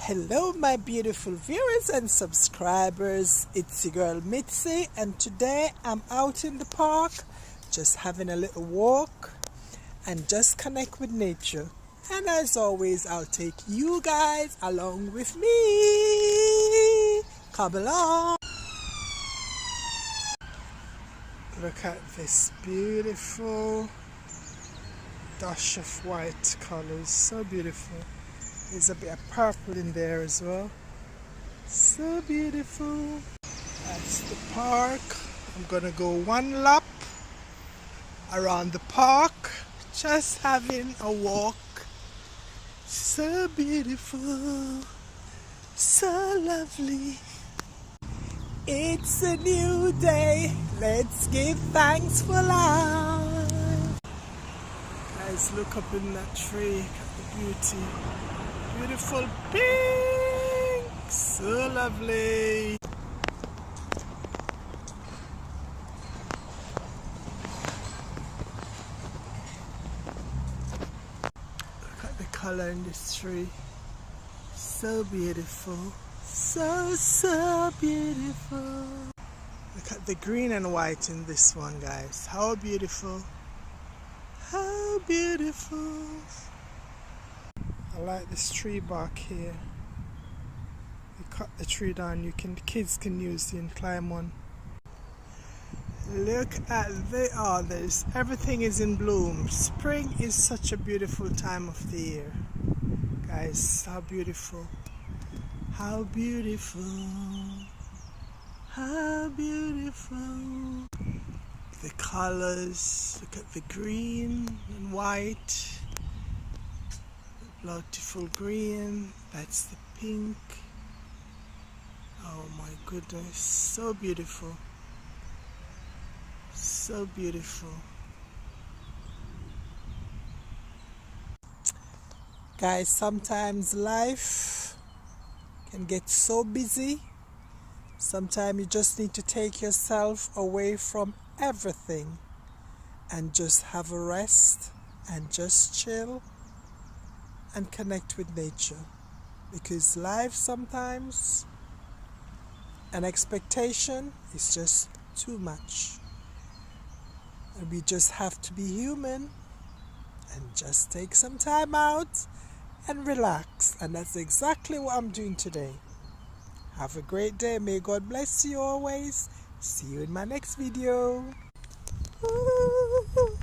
Hello my beautiful viewers and subscribers, it's your girl Mitzi, and today I'm out in the park just having a little walk and just connect with nature. And as always, I'll take you guys along with me. Come along. Look at this beautiful dash of white colors, so beautiful. There's a bit of purple in there as well. So beautiful. That's the park. I'm gonna go one lap around the park, just having a walk. So beautiful, so lovely. It's a new day. Let's give thanks for life. Guys, look up in that tree at the beauty. Beautiful pink, so lovely. Look at the color in this tree, so beautiful, so beautiful. Look at the green and white in this one, guys. How beautiful, how beautiful. I like this tree bark here. You cut the tree down, the kids can use it and climb on. Look at the others. Everything is in bloom. Spring is such a beautiful time of the year. Guys, how beautiful. How beautiful. How beautiful. The colors. Look at the green and white. Beautiful green, that's the pink. Oh my goodness, so beautiful, so beautiful. Guys, sometimes life can get so busy. Sometimes you just need to take yourself away from everything and just have a rest and just chill and connect with nature, because life sometimes, an expectation is just too much, and we just have to be human and just take some time out and relax. And that's exactly what I'm doing today. Have a great day. May God bless you always. See you in my next video. Ooh.